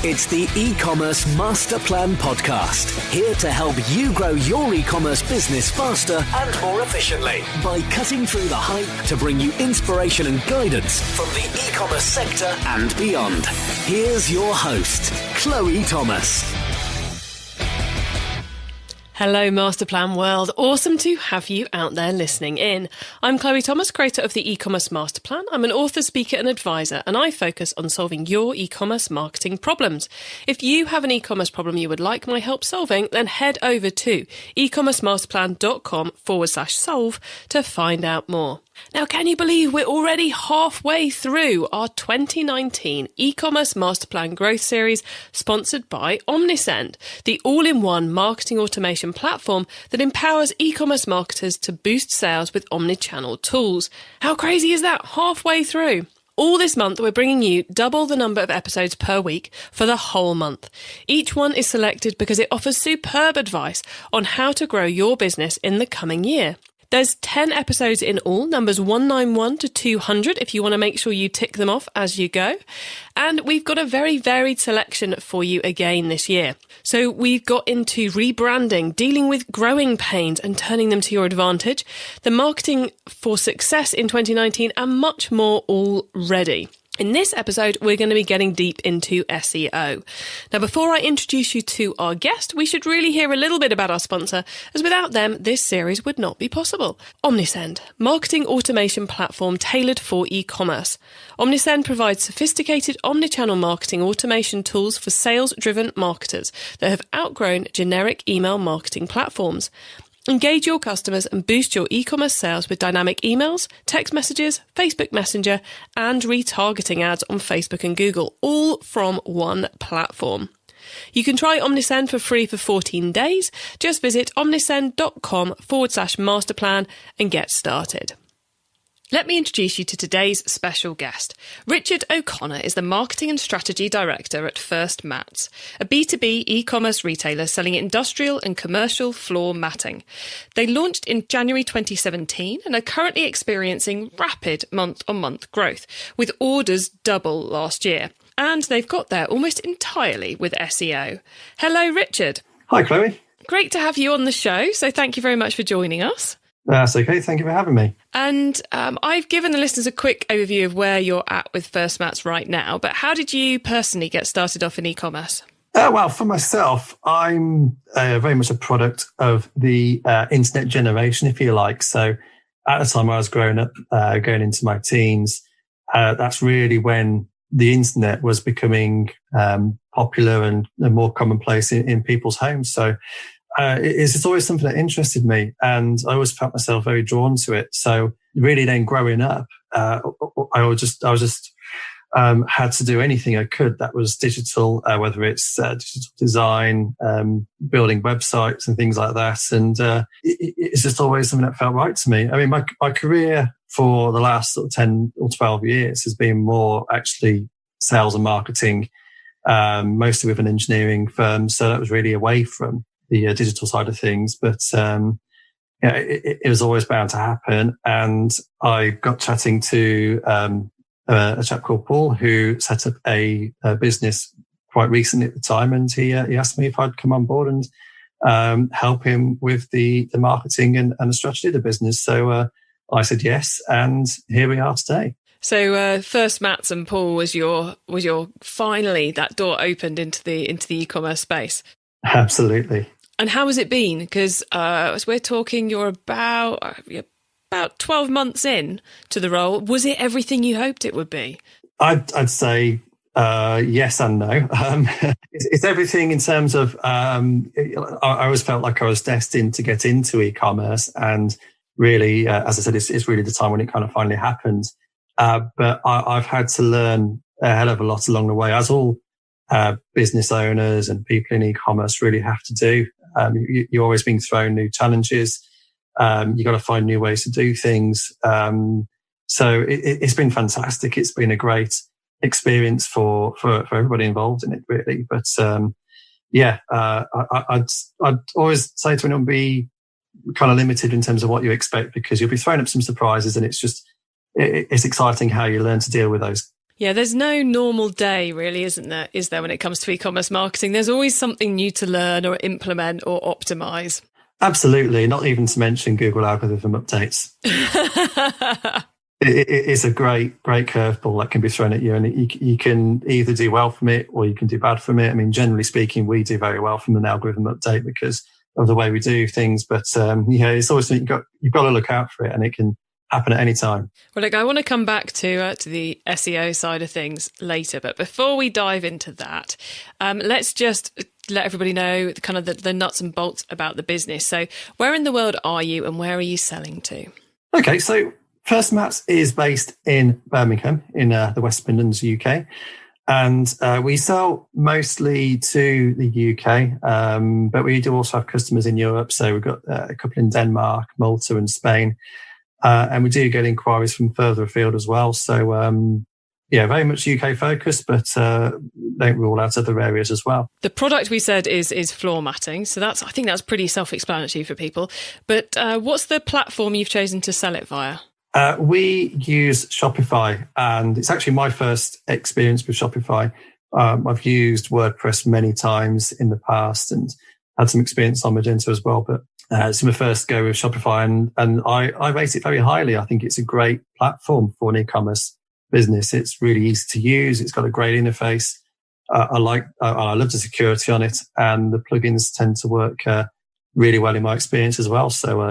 It's the eCommerce Master Plan Podcast. Here to help you grow your e-commerce business faster and more efficiently by cutting through the hype to bring you inspiration and guidance from the e-commerce sector and beyond. Here's your host, Chloe Thomas. Hello, Masterplan world. Awesome to have you out there listening in. I'm Chloe Thomas, creator of the e-commerce Masterplan. I'm an author, speaker and advisor, and I focus on solving your e-commerce marketing problems. If you have an e-commerce problem you would like my help solving, then head over to ecommercemasterplan.com/solve to find out more. Now, can you believe we're already halfway through our 2019 e-commerce Masterplan Growth Series sponsored by Omnisend, the all-in-one marketing automation platform that empowers e-commerce marketers to boost sales with omni-channel tools. How crazy is that? Halfway through. All this month, we're bringing you double the number of episodes per week for the whole month. Each one is selected because it offers superb advice on how to grow your business in the coming year. There's 10 episodes in all, numbers 191 to 200, if you want to make sure you tick them off as you go. And we've got a very varied selection for you again this year. So we've got into rebranding, dealing with growing pains and turning them to your advantage, the marketing for success in 2019, and much more already. In this episode, we're going to be getting deep into SEO. Now, before I introduce you to our guest, we should really hear a little bit about our sponsor, as without them, this series would not be possible. Omnisend, marketing automation platform tailored for e-commerce. Omnisend provides sophisticated omnichannel marketing automation tools for sales-driven marketers that have outgrown generic email marketing platforms. Engage your customers and boost your e-commerce sales with dynamic emails, text messages, Facebook Messenger, and retargeting ads on Facebook and Google, all from one platform. You can try Omnisend for free for 14 days. Just visit omnisend.com/masterplan and get started. Let me introduce you to today's special guest. Richard O'Connor is the Marketing and Strategy Director at First Mats, a B2B e-commerce retailer selling industrial and commercial floor matting. They launched in January 2017 and are currently experiencing rapid month-on-month growth, with orders double last year. And they've got there almost entirely with SEO. Hello, Richard. Hi, Chloe. Great to have you on the show, so thank you very much for joining us. That's okay. Thank you for having me. And I've given the listeners a quick overview of where you're at with First Mats right now, but how did you personally get started off in e-commerce? Well, for myself, I'm very much a product of the internet generation, if you like. So at the time I was growing up, going into my teens, that's really when the internet was becoming popular and more commonplace in people's homes. So it's always something that interested me, and I always felt myself very drawn to it. So really then growing up, I just had to do anything I could that was digital, whether it's digital design, building websites and things like that. And it's just always something that felt right to me. I mean, my career for the last sort of 10 or 12 years has been more actually sales and marketing, mostly with an engineering firm. So that was really away from the digital side of things, but it was always bound to happen. And I got chatting to a chap called Paul, who set up a business quite recently at the time, and he asked me if I'd come on board and help him with the marketing and the strategy of the business. So I said yes, and here we are today. So First Mats and Paul was your finally that door opened into the e-commerce space. Absolutely. And how has it been? Because as we're talking, you're about 12 months in to the role. Was it everything you hoped it would be? I'd say yes and no. It's everything in terms of I always felt like I was destined to get into e-commerce, and really, as I said, it's really the time when it kind of finally happened. But I've had to learn a hell of a lot along the way, as all business owners and people in e-commerce really have to do. You're always being thrown new challenges. You've got to find new ways to do things. So it's been fantastic. It's been a great experience for everybody involved in it, really. But I'd always say to anyone, be kind of limited in terms of what you expect, because you'll be throwing up some surprises, and it's exciting how you learn to deal with those. Yeah, there's no normal day really, isn't there? Is there when it comes to e-commerce marketing? There's always something new to learn or implement or optimize. Absolutely. Not even to mention Google algorithm updates. It's a great curveball that can be thrown at you, and you can either do well from it or you can do bad from it. I mean, generally speaking, we do very well from an algorithm update because of the way we do things. But it's always something you've got to look out for it, and it can happen at any time. Well, look, I want to come back to the SEO side of things later, but before we dive into that, let's just let everybody know kind of the nuts and bolts about the business. So, where in the world are you, and where are you selling to? Okay, so First Mats is based in Birmingham in the West Midlands, UK. And we sell mostly to the UK, but we do also have customers in Europe. So we've got a couple in Denmark, Malta and Spain. And we do get inquiries from further afield as well. So, very much UK focused, but don't rule out other areas as well. The product we said is floor matting. So I think that's pretty self-explanatory for people. But what's the platform you've chosen to sell it via? We use Shopify, and it's actually my first experience with Shopify. I've used WordPress many times in the past and had some experience on Magento as well, but it's my first go with Shopify, and I rate it very highly. I think it's a great platform for an e-commerce business. It's really easy to use. It's got a great interface. I love the security on it, and the plugins tend to work really well in my experience as well. So I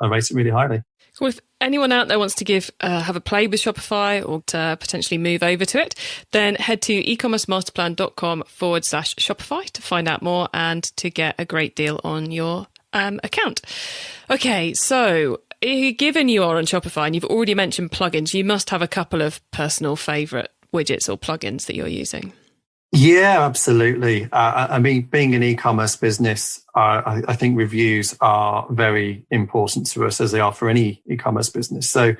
rate it really highly. Well, if anyone out there wants to have a play with Shopify or to potentially move over to it, then head to ecommercemasterplan.com/Shopify to find out more and to get a great deal on your account. Okay, so given you are on Shopify and you've already mentioned plugins, you must have a couple of personal favourite widgets or plugins that you're using. Yeah, absolutely. I mean, being an e-commerce business, I think reviews are very important to us, as they are for any e-commerce business. So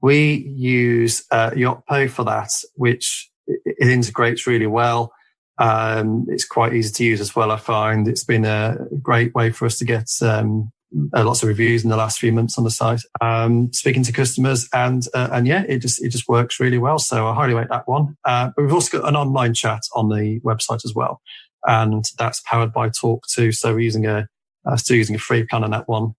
we use Yotpo for that, which it integrates really well. It's quite easy to use as well. I find it's been a great way for us to get lots of reviews in the last few months on the site. Speaking to customers, and it just works really well. So I highly rate that one. But we've also got an online chat on the website as well, and that's powered by Talk2. So we're still using a free plan on that one.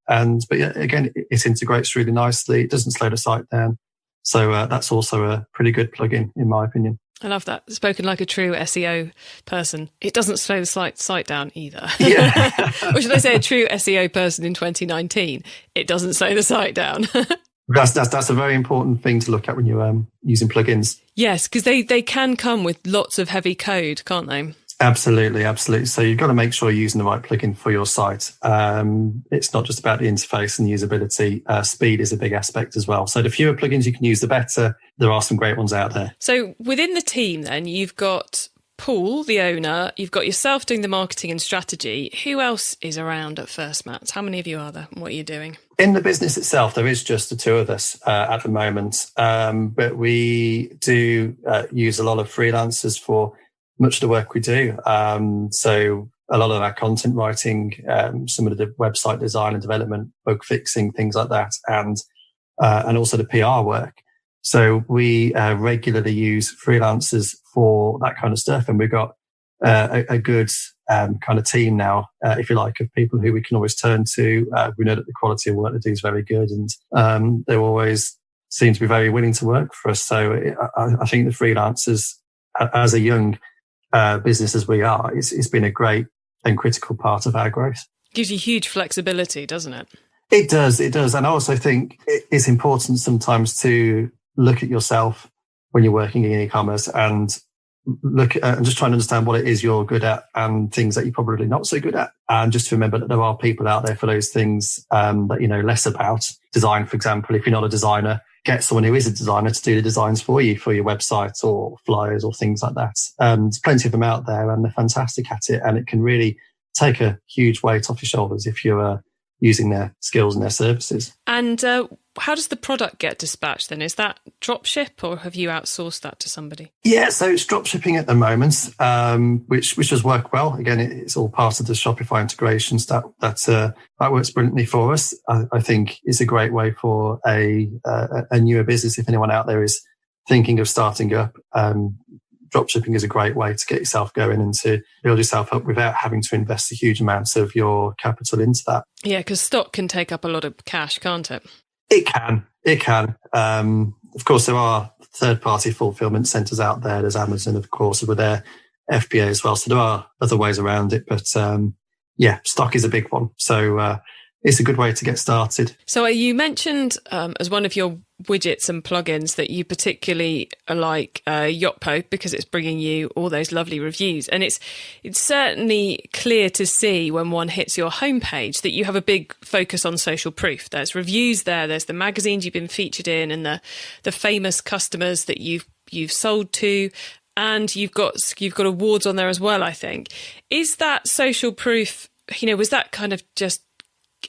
Again, it integrates really nicely. It doesn't slow the site down. So that's also a pretty good plugin, in my opinion. I love that. Spoken like a true SEO person. It doesn't slow the site down either. Yeah. Or should I say a true SEO person in 2019? It doesn't slow the site down. That's a very important thing to look at when you're using plugins. Yes, because they can come with lots of heavy code, can't they? Absolutely. So you've got to make sure you're using the right plugin for your site. It's not just about the interface and usability. Speed is a big aspect as well. So the fewer plugins you can use, the better. There are some great ones out there. So within the team then, you've got Paul, the owner, you've got yourself doing the marketing and strategy. Who else is around at First Mats? How many of you are there? And what are you doing? In the business itself, there is just the two of us at the moment. But we do use a lot of freelancers for much of the work we do. So a lot of our content writing, some of the website design and development, bug fixing, things like that, and also the PR work. So we regularly use freelancers for that kind of stuff. And we've got a good kind of team now, if you like, of people who we can always turn to. We know that the quality of work they do is very good, and they always seem to be very willing to work for us. So I think the freelancers, as a young business as we are, it's been a great and critical part of our growth. Gives you huge flexibility, doesn't it? It does. And I also think it's important sometimes to look at yourself when you're working in e-commerce and look at and just try and understand what it is you're good at and things that you're probably not so good at. And just to remember that there are people out there for those things that you know less about. Design, for example, if you're not a designer, get someone who is a designer to do the designs for you for your website or flyers or things like that. There's plenty of them out there, and they're fantastic at it. And it can really take a huge weight off your shoulders if you're using their skills and their services. And how does the product get dispatched then? Is that dropship, or have you outsourced that to somebody? Yeah, so it's dropshipping at the moment, which does work well. Again, it's all part of the Shopify integrations that works brilliantly for us. I think it's a great way for a newer business, if anyone out there is thinking of starting up, dropshipping is a great way to get yourself going and to build yourself up without having to invest a huge amount of your capital into that. Yeah, because stock can take up a lot of cash, can't it? It can. Of course, there are third-party fulfillment centres out there. There's Amazon, of course, with their FBA as well. So there are other ways around it. But stock is a big one. So it's a good way to get started. So you mentioned as one of your widgets and plugins that you particularly like Yotpo because it's bringing you all those lovely reviews. And it's certainly clear to see when one hits your homepage that you have a big focus on social proof. There's reviews there's the magazines you've been featured in and the famous customers that you've sold to. And you've got awards on there as well, I think. Is that social proof, was that kind of just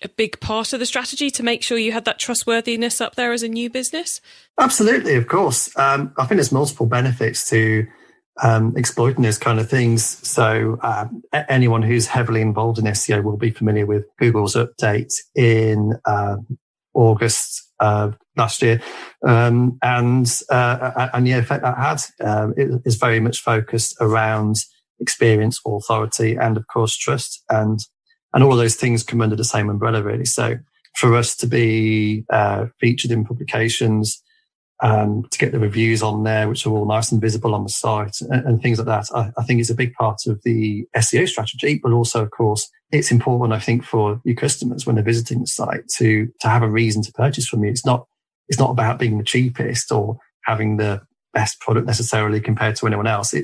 a big part of the strategy to make sure you had that trustworthiness up there as a new business? Absolutely, of course. I think there's multiple benefits to exploiting those kind of things. So anyone who's heavily involved in SEO will be familiar with Google's update in August last year. And the effect that had is very much focused around experience, authority, and of course, trust. And all of those things come under the same umbrella, really. So for us to be featured in publications, to get the reviews on there, which are all nice and visible on the site and things like that, I think it's a big part of the SEO strategy. But also, of course, it's important, I think, for your customers when they're visiting the site to have a reason to purchase from you. It's not about being the cheapest or having the best product necessarily compared to anyone else.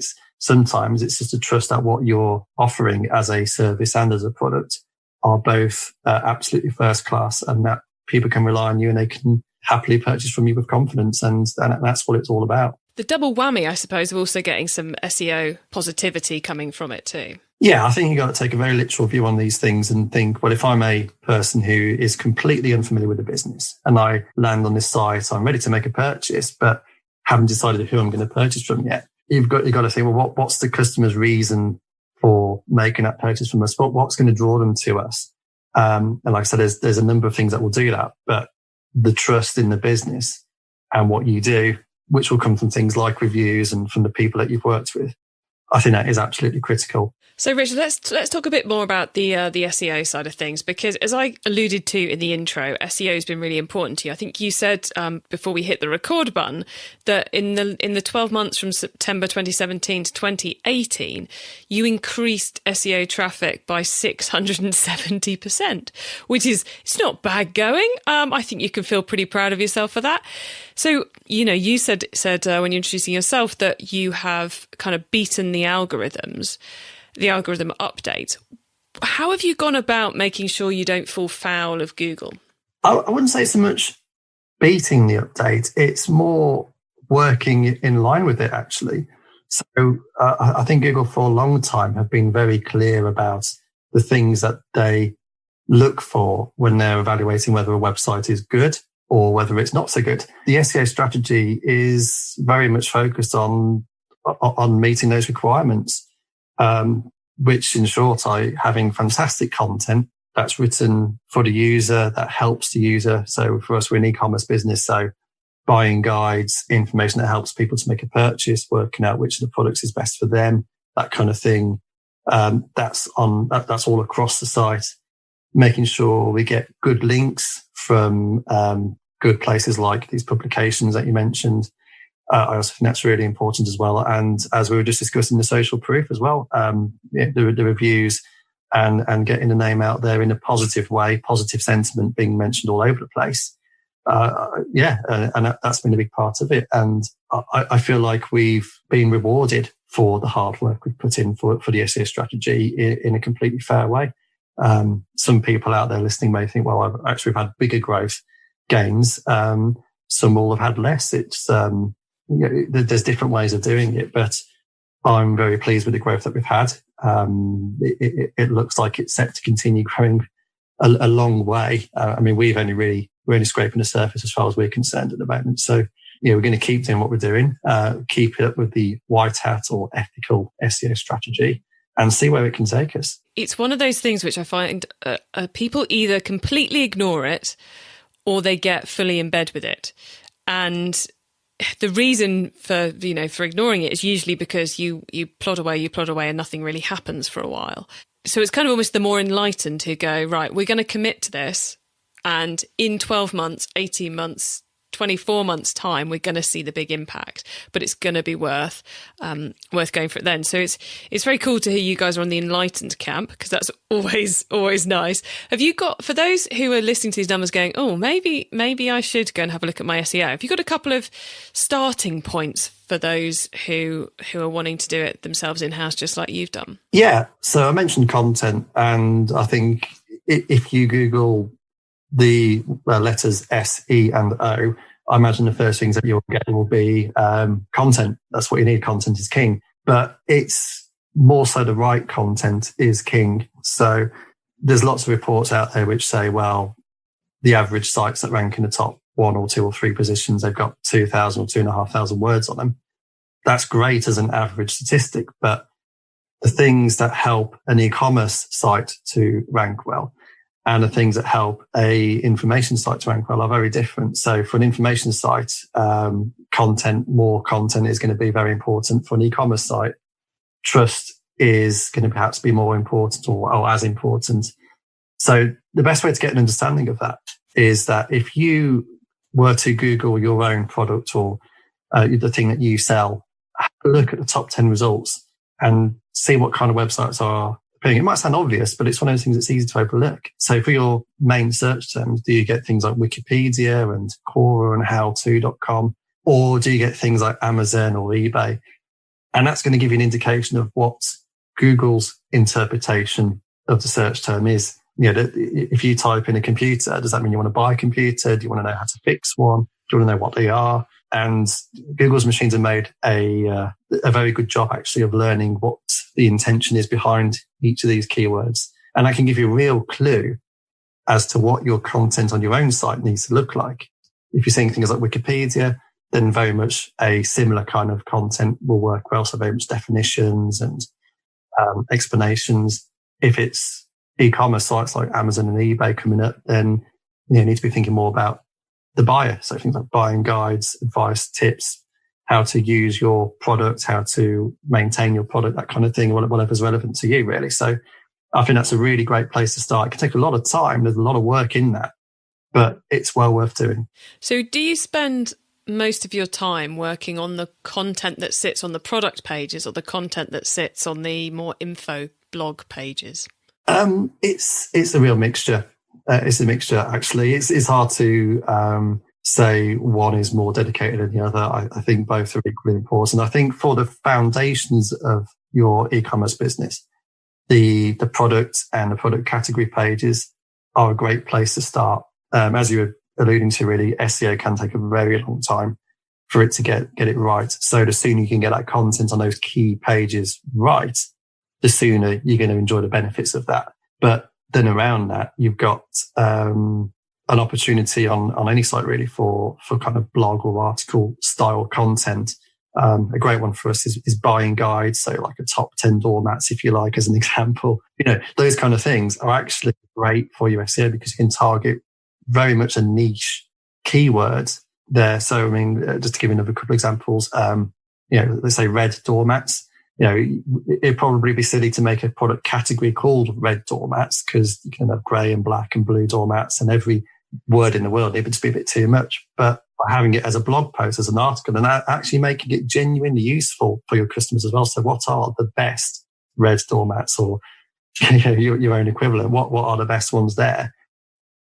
Sometimes it's just a trust that what you're offering as a service and as a product are both absolutely first class, and that people can rely on you and they can happily purchase from you with confidence. And that's what it's all about. The double whammy, I suppose, of also getting some SEO positivity coming from it too. Yeah, I think you've got to take a very literal view on these things and think, well, if I'm a person who is completely unfamiliar with the business and I land on this site, I'm ready to make a purchase, but haven't decided who I'm going to purchase from yet. You've got to think, well, what's the customer's reason for making that purchase from us? What's going to draw them to us? And like I said, there's a number of things that will do that, but the trust in the business and what you do, which will come from things like reviews and from the people that you've worked with, I think that is absolutely critical. So, Richard, let's talk a bit more about the SEO side of things, because as I alluded to in the intro, SEO has been really important to you. I think you said before we hit the record button that in the 12 months from September 2017 to 2018, you increased SEO traffic by 670%, which it's not bad going. I think you can feel pretty proud of yourself for that. So, you said when you're introducing yourself that you have kind of beaten the algorithm update. How have you gone about making sure you don't fall foul of Google? I wouldn't say so much beating the update. It's more working in line with it, actually. So I think Google for a long time have been very clear about the things that they look for when they're evaluating whether a website is good or whether it's not so good. The SEO strategy is very much focused on meeting those requirements. Which in short are having fantastic content that's written for the user, that helps the user. So for us, we're an e-commerce business. So buying guides, information that helps people to make a purchase, working out which of the products is best for them, that kind of thing. That's all across the site, making sure we get good links from good places like these publications that you mentioned. I also think that's really important as well. And as we were just discussing, the social proof as well, the reviews and getting the name out there in a positive way, positive sentiment being mentioned all over the place. And that's been a big part of it. And I feel like we've been rewarded for the hard work we've put in for the SEO strategy in a completely fair way. Some people out there listening may think, well, we've had bigger growth gains. Some will have had less. There's different ways of doing it, but I'm very pleased with the growth that we've had. It looks like it's set to continue growing a long way. We're only scraping the surface as far as we're concerned at the moment. So, we're going to keep doing what we're doing, keep it up with the white hat or ethical SEO strategy and see where it can take us. It's one of those things which I find people either completely ignore it or they get fully in bed with it. And the reason for ignoring it is usually because you plod away and nothing really happens for a while. So it's kind of almost the more enlightened who go, right, we're going to commit to this, and in 12 months, 18 months, 24 months time, we're going to see the big impact, but it's going to be worth going for it then. So it's very cool to hear you guys are on the enlightened camp, because that's always nice. Have you got, for those who are listening to these numbers going, oh, maybe I should go and have a look at my SEO, have you got a couple of starting points for those who are wanting to do it themselves in-house, just like you've done? Yeah. So I mentioned content, and I think if you Google the letters S, E, and O, I imagine the first things that you'll get will be content. That's what you need. Content is king. But it's more so the right content is king. So there's lots of reports out there which say, well, the average sites that rank in the top 1 or 2 or 3 positions, they've got 2,000 or 2,500 words on them. That's great as an average statistic, but the things that help an e-commerce site to rank well and the things that help a information site to rank well are very different. So for an information site, more content is going to be very important. For an e-commerce site, trust is going to perhaps be more important or as important. So the best way to get an understanding of that is that if you were to Google your own product or the thing that you sell, have a look at the top 10 results and see what kind of websites are appearing. It might sound obvious, but it's one of those things that's easy to overlook. So for your main search terms, do you get things like Wikipedia and Quora and howto.com, or do you get things like Amazon or eBay? And that's going to give you an indication of what Google's interpretation of the search term is. If you type in a computer, does that mean you want to buy a computer? Do you want to know how to fix one? Do you want to know what they are? And Google's machines have made a very good job actually of learning what the intention is behind each of these keywords. And I can give you a real clue as to what your content on your own site needs to look like. If you're seeing things like Wikipedia, then very much a similar kind of content will work well. So very much definitions and explanations. If it's e-commerce sites like Amazon and eBay coming up, then you need to be thinking more about the buyer. So things like buying guides, advice, tips, how to use your product, how to maintain your product, that kind of thing, whatever's relevant to you, really. So I think that's a really great place to start. It can take a lot of time. There's a lot of work in that, but it's well worth doing. So do you spend most of your time working on the content that sits on the product pages or the content that sits on the more info blog pages? It's a real mixture. It's a mixture, actually. It's hard to say one is more dedicated than the other. I think both are equally important. I think for the foundations of your e-commerce business, the product and the product category pages are a great place to start. As you were alluding to, really, SEO can take a very long time for it to get it right. So the sooner you can get that content on those key pages right, the sooner you're going to enjoy the benefits of that. But then around that, you've got an opportunity on any site really for kind of blog or article style content. A great one for us is buying guides. So like a top 10 doormats, if you like, as an example. Those kind of things are actually great for your SEO because you can target very much a niche keyword there. So, I mean, just to give you another couple of examples, let's say red doormats. It'd probably be silly to make a product category called red doormats because you can have grey and black and blue doormats and every word in the world. It would just be a bit too much. But by having it as a blog post, as an article, and actually making it genuinely useful for your customers as well. So what are the best red doormats or your own equivalent? What are the best ones there?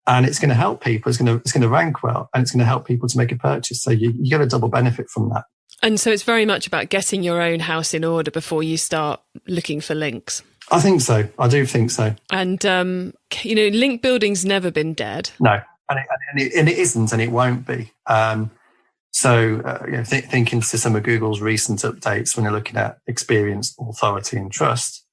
And it's going to help people. It's going to rank well, and it's going to help people to make a purchase. So you get a double benefit from that. And so it's very much about getting your own house in order before you start looking for links. I think so. I do think so. And, link building's never been dead. No, and it isn't, and it won't be. Thinking to some of Google's recent updates when they're looking at experience, authority, and trust,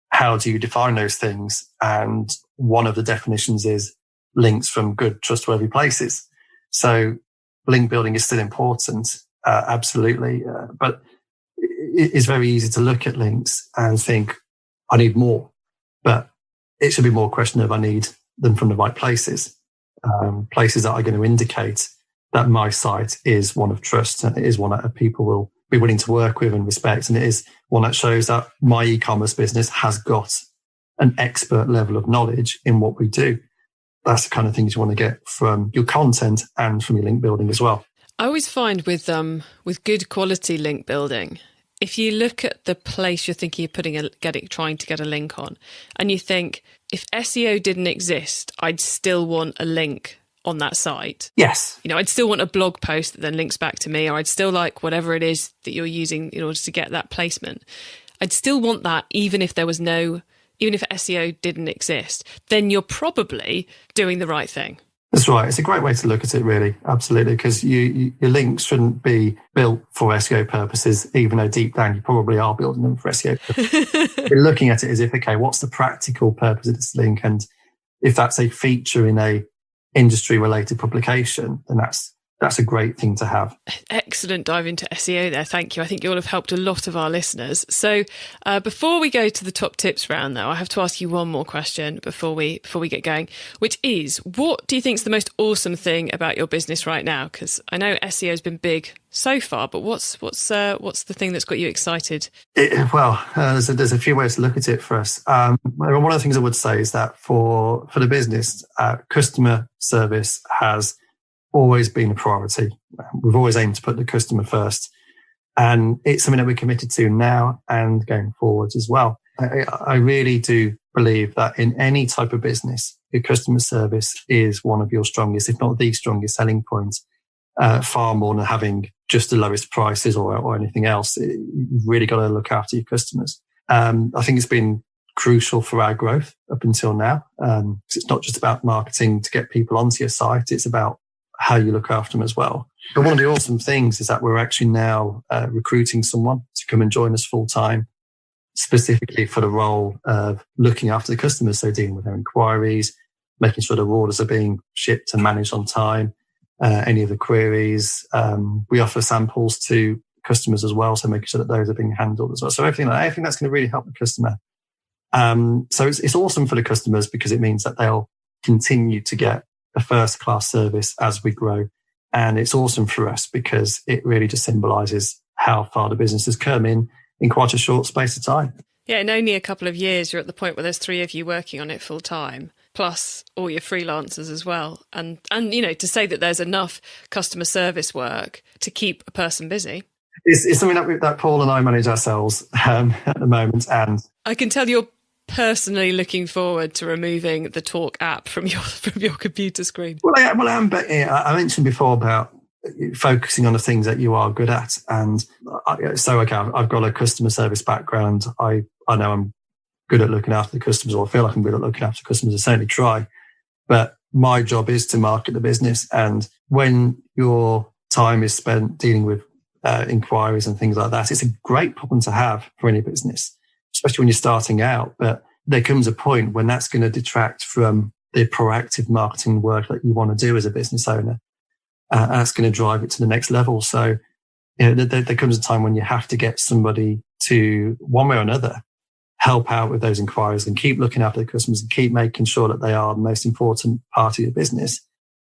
how do you define those things? And one of the definitions is links from good, trustworthy places. So link building is still important. Absolutely. But it's very easy to look at links and think, I need more. But it should be more a question of I need them from the right places, places that are going to indicate that my site is one of trust, and it is one that people will be willing to work with and respect. And it is one that shows that my e-commerce business has got an expert level of knowledge in what we do. That's the kind of things you want to get from your content and from your link building as well. I always find with good quality link building, if you look at the place you're thinking of trying to get a link on, and you think, if SEO didn't exist, I'd still want a link on that site. Yes. I'd still want a blog post that then links back to me, or I'd still like whatever it is that you're using in order to get that placement. I'd still want that even if SEO didn't exist. Then you're probably doing the right thing. That's right. It's a great way to look at it, really. Absolutely. Because your links shouldn't be built for SEO purposes, even though deep down you probably are building them for SEO purposes. You're looking at it as if, okay, what's the practical purpose of this link? And if that's a feature in a industry related publication, then that's a great thing to have. Excellent dive into SEO there. Thank you. I think you'll have helped a lot of our listeners. So before we go to the top tips round, though, I have to ask you one more question before we get going, which is, what do you think is the most awesome thing about your business right now? Because I know SEO has been big so far, but what's the thing that's got you excited? There's a few ways to look at it for us. One of the things I would say is that for the business, customer service has always been a priority. We've always aimed to put the customer first, and it's something that we're committed to now and going forwards as well. I really do believe that in any type of business, your customer service is one of your strongest, if not the strongest selling point, far more than having just the lowest prices or anything else. You've really got to look after your customers. I think it's been crucial for our growth up until now. It's not just about marketing to get people onto your site. It's about how you look after them as well. But one of the awesome things is that we're actually now recruiting someone to come and join us full time, specifically for the role of looking after the customers. So dealing with their inquiries, making sure their orders are being shipped and managed on time, any of the queries. We offer samples to customers as well, so making sure that those are being handled as well. So everything that's going to really help the customer. So it's awesome for the customers because it means that they'll continue to get a first-class service as we grow. And it's awesome for us because it really just symbolises how far the business has come in quite a short space of time. Yeah, in only a couple of years, you're at the point where there's 3 of you working on it full time, plus all your freelancers as well. And to say that there's enough customer service work to keep a person busy. It's something that Paul and I manage ourselves at the moment. And I can tell you're personally looking forward to removing the Talk app from your computer screen. Well, I am. But I mentioned before about focusing on the things that you are good at, and I've got a customer service background. I know I'm good at looking after the customers, or I feel like I'm good at looking after customers. I certainly try, but my job is to market the business. And when your time is spent dealing with inquiries and things like that, it's a great problem to have for any business, especially when you're starting out. But there comes a point when that's going to detract from the proactive marketing work that you want to do as a business owner. That's going to drive it to the next level. So there comes a time when you have to get somebody to, one way or another, help out with those inquiries and keep looking after the customers and keep making sure that they are the most important part of your business,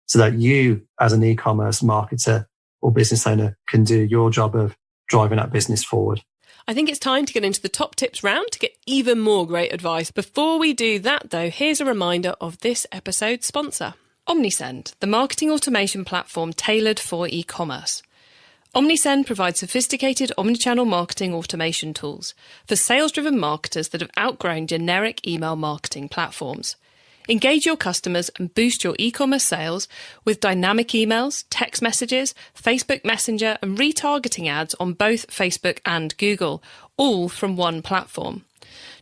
so that you, as an e-commerce marketer or business owner, can do your job of driving that business forward. I think it's time to get into the top tips round to get even more great advice. Before we do that, though, here's a reminder of this episode's sponsor. Omnisend, the marketing automation platform tailored for e-commerce. Omnisend provides sophisticated omnichannel marketing automation tools for sales-driven marketers that have outgrown generic email marketing platforms. Engage your customers and boost your e-commerce sales with dynamic emails, text messages, Facebook Messenger, and retargeting ads on both Facebook and Google, all from one platform.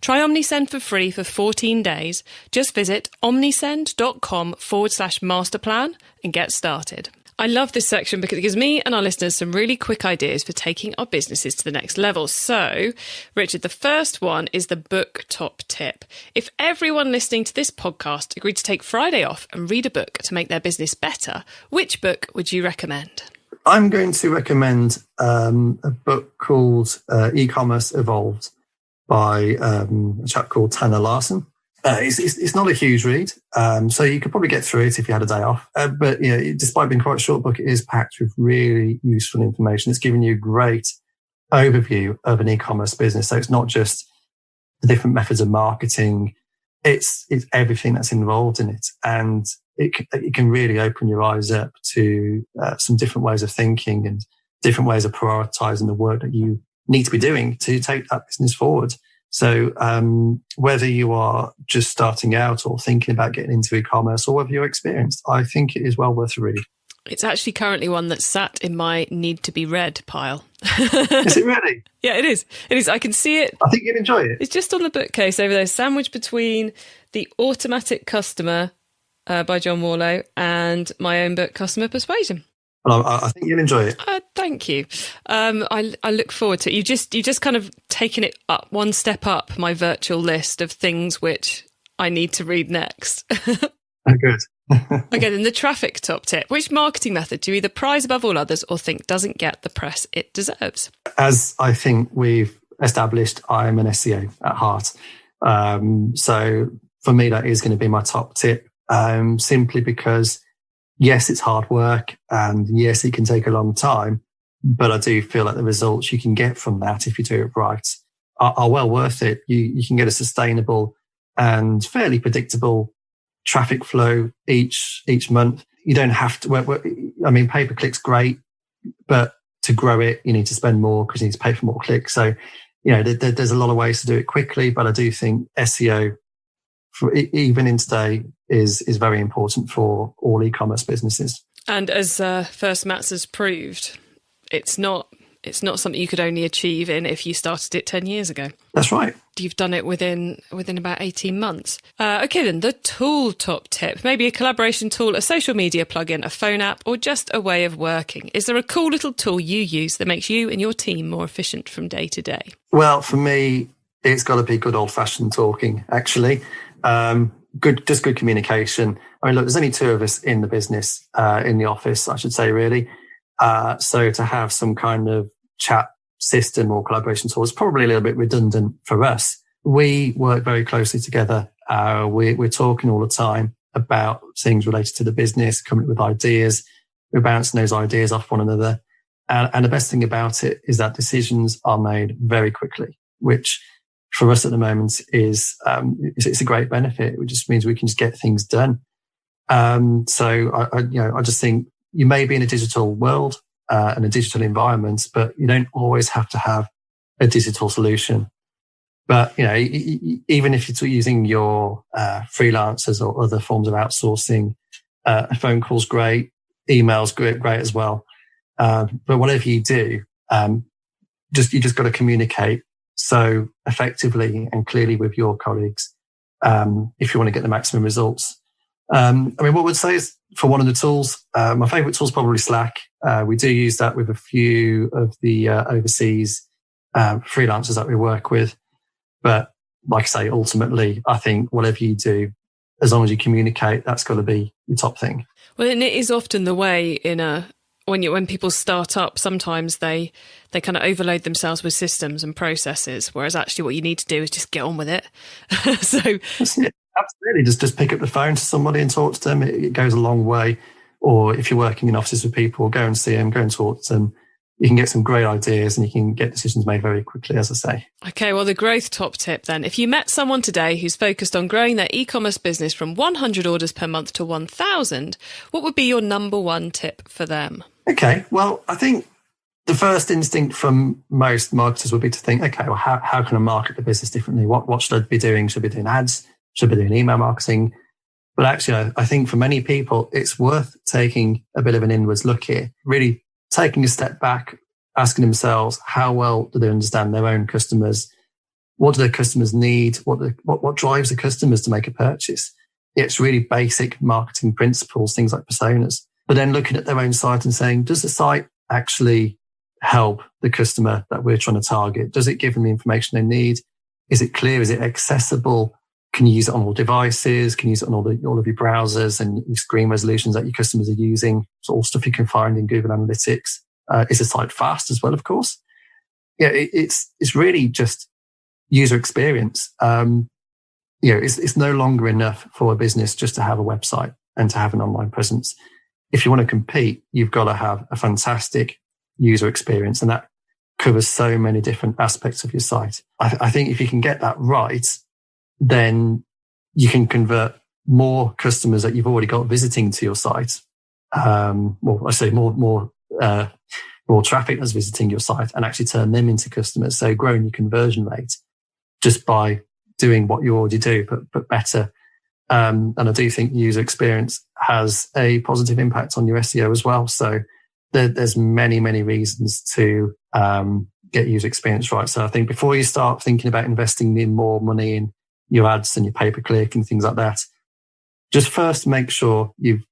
Try Omnisend for free for 14 days. Just visit omnisend.com/masterplan and get started. I love this section because it gives me and our listeners some really quick ideas for taking our businesses to the next level. So, Richard, the first one is the book top tip. If everyone listening to this podcast agreed to take Friday off and read a book to make their business better, which book would you recommend? I'm going to recommend a book called eCommerce Evolved by a chap called Tanner Larson. It's not a huge read, so you could probably get through it if you had a day off. But despite being quite a short book, it is packed with really useful information. It's giving you a great overview of an e-commerce business. So it's not just the different methods of marketing; it's everything that's involved in it, and it can really open your eyes up to some different ways of thinking and different ways of prioritizing the work that you need to be doing to take that business forward. So whether you are just starting out or thinking about getting into e-commerce, or whether you're experienced, I think it is well worth a read. It's actually currently one that's sat in my need to be read pile. Is it really? Yeah, it is. It is. I can see it. I think you'd enjoy it. It's just on the bookcase over there, sandwiched between The Automatic Customer by John Warlow and my own book, Customer Persuasion. Well, I think you'll enjoy it. Thank you. I look forward to it. You just kind of taken it up one step up my virtual list of things which I need to read next. Oh, good. Okay, then the traffic top tip. Which marketing method do you either prize above all others or think doesn't get the press it deserves? As I think we've established, I'm an SEO at heart. So for me, that is going to be my top tip, simply because yes, it's hard work and yes, it can take a long time, but I do feel like the results you can get from that, if you do it right, are well worth it. You can get a sustainable and fairly predictable traffic flow each month. You don't have to, I mean, pay-per-click's great, but to grow it, you need to spend more because you need to pay for more clicks. So, there's a lot of ways to do it quickly, but I do think SEO, even in today, is very important for all e-commerce businesses. And as First Mats has proved, it's not something you could only achieve if you started it 10 years ago. That's right. You've done it within about 18 months. Okay, then the tool top tip. Maybe a collaboration tool, a social media plugin, a phone app, or just a way of working. Is there a cool little tool you use that makes you and your team more efficient from day to day? Well, for me, it's got to be good old-fashioned talking, actually. Good communication. I mean, look, there's only two of us in the business, in the office, I should say, really. So to have some kind of chat system or collaboration tool is probably a little bit redundant for us. We work very closely together. We're talking all the time about things related to the business, coming up with ideas. We're bouncing those ideas off one another. And the best thing about it is that decisions are made very quickly, which for us at the moment is it's a great benefit. It just means we can just get things done. So I just think you may be in a digital world and a digital environment, but you don't always have to have a digital solution. But even if you're using your freelancers or other forms of outsourcing, a phone call's great, email's great as well. But whatever you do, you just got to communicate so effectively and clearly with your colleagues if you want to get the maximum results. I mean, what I would say is for one of the tools, my favorite tool is probably Slack. We do use that with a few of the overseas freelancers that we work with. But like I say, ultimately, I think whatever you do, as long as you communicate, that's got to be your top thing. Well, and it is often the way when people start up, sometimes they kind of overload themselves with systems and processes, whereas actually what you need to do is just get on with it. So that's it. Absolutely. Just pick up the phone to somebody and talk to them. It goes a long way. Or if you're working in offices with people, go and see them, go and talk to them. You can get some great ideas and you can get decisions made very quickly, as I say. Okay, well, the growth top tip then. If you met someone today who's focused on growing their e-commerce business from 100 orders per month to 1,000, what would be your number one tip for them? Okay, well, I think the first instinct from most marketers would be to think, okay, well, how can I market the business differently? What should I be doing? Should I be doing ads? Should I be doing email marketing? But actually, I think for many people, it's worth taking a bit of an inwards look here, really taking a step back, asking themselves, how well do they understand their own customers? What do their customers need? What drives the customers to make a purchase? It's really basic marketing principles, things like personas. But then looking at their own site and saying, does the site actually help the customer that we're trying to target? Does it give them the information they need? Is it clear? Is it accessible? Can you use it on all devices? Can you use it on all of your browsers and your screen resolutions that your customers are using? It's all stuff you can find in Google Analytics. Is the site fast as well, of course? Yeah, it's really just user experience. it's no longer enough for a business just to have a website and to have an online presence. If you want to compete, you've got to have a fantastic user experience, and that covers so many different aspects of your site. I think if you can get that right, then you can convert more customers that you've already got visiting to your site. More traffic that's visiting your site, and actually turn them into customers. So growing your conversion rate just by doing what you already do, but better. And I do think user experience has a positive impact on your SEO as well. So there's many, many reasons to get user experience right. So I think before you start thinking about investing in more money in your ads and your pay-per-click and things like that, just first make sure you've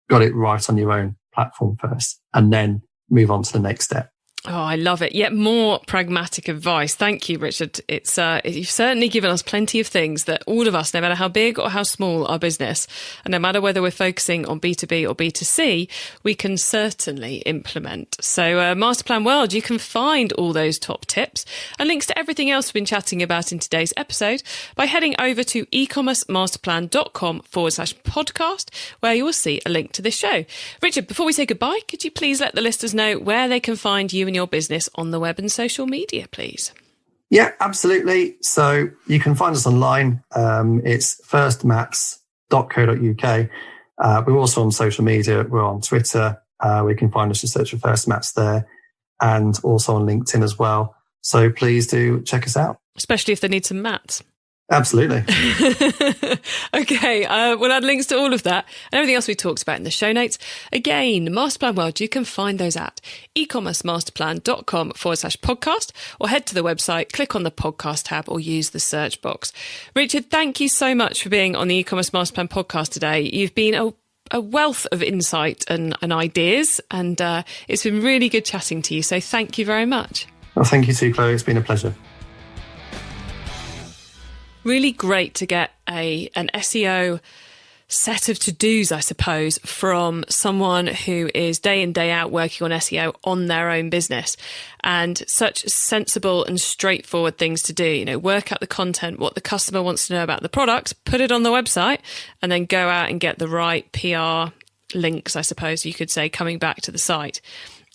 got it right on your own platform first, and then move on to the next step. Oh, I love it. Yet more pragmatic advice. Thank you, Richard. It's you've certainly given us plenty of things that all of us, no matter how big or how small our business, and no matter whether we're focusing on B2B or B2C, we can certainly implement. So Masterplan World, you can find all those top tips and links to everything else we've been chatting about in today's episode by heading over to ecommercemasterplan.com/podcast, where you will see a link to this show. Richard, before we say goodbye, could you please let the listeners know where they can find you and your business on the web and social media, please? Yeah, absolutely. So you can find us online. It's firstmats.co.uk. We're also on social media. We're on Twitter. We can find us, just search for First Mats there, and also on LinkedIn as well. So please do check us out. Especially if they need some mats. Absolutely. Okay, we'll add links to all of that and everything else we talked about in the show notes. Again, Masterplan World, you can find those at ecommercemasterplan.com/podcast, or head to the website, click on the podcast tab, or use the search box. Richard, thank you so much for being on the E-commerce Masterplan podcast today. You've been a wealth of insight and ideas, and it's been really good chatting to you. So thank you very much. Well, thank you too, Chloe. It's been a pleasure. Really great to get an SEO set of to-dos, I suppose, from someone who is day in, day out working on SEO on their own business, and such sensible and straightforward things to do. Work out the content, what the customer wants to know about the product, put it on the website, and then go out and get the right PR links, I suppose you could say, coming back to the site.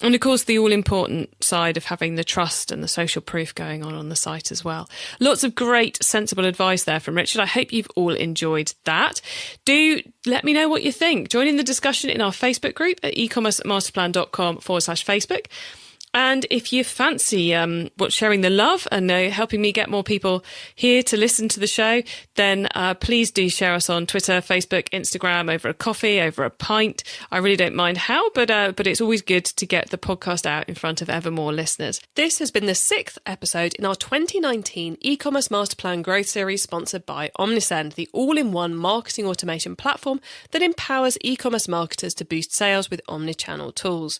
And of course, the all-important side of having the trust and the social proof going on the site as well. Lots of great, sensible advice there from Richard. I hope you've all enjoyed that. Do let me know what you think. Join in the discussion in our Facebook group at ecommercemasterplan.com/Facebook. And if you fancy sharing the love and helping me get more people here to listen to the show, then please do share us on Twitter, Facebook, Instagram, over a coffee, over a pint. I really don't mind how, but it's always good to get the podcast out in front of ever more listeners. This has been the 6th episode in our 2019 E-commerce Masterplan Growth Series, sponsored by Omnisend, the all-in-one marketing automation platform that empowers e-commerce marketers to boost sales with omnichannel tools.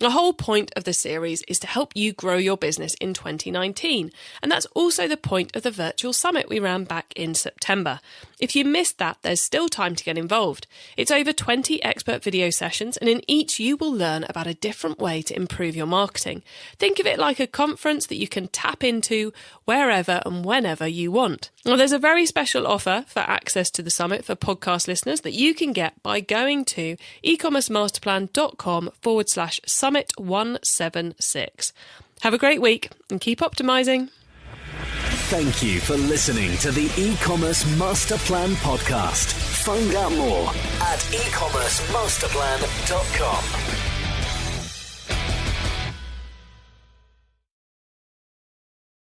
The whole point of the series is to help you grow your business in 2019, and that's also the point of the virtual summit we ran back in September. If you missed that, there's still time to get involved. It's over 20 expert video sessions, and in each you will learn about a different way to improve your marketing. Think of it like a conference that you can tap into wherever and whenever you want. Well, there's a very special offer for access to the summit for podcast listeners that you can get by going to ecommercemasterplan.com/summit176. Have a great week and keep optimizing. Thank you for listening to the E-commerce Masterplan podcast. Find out more at ecommercemasterplan.com.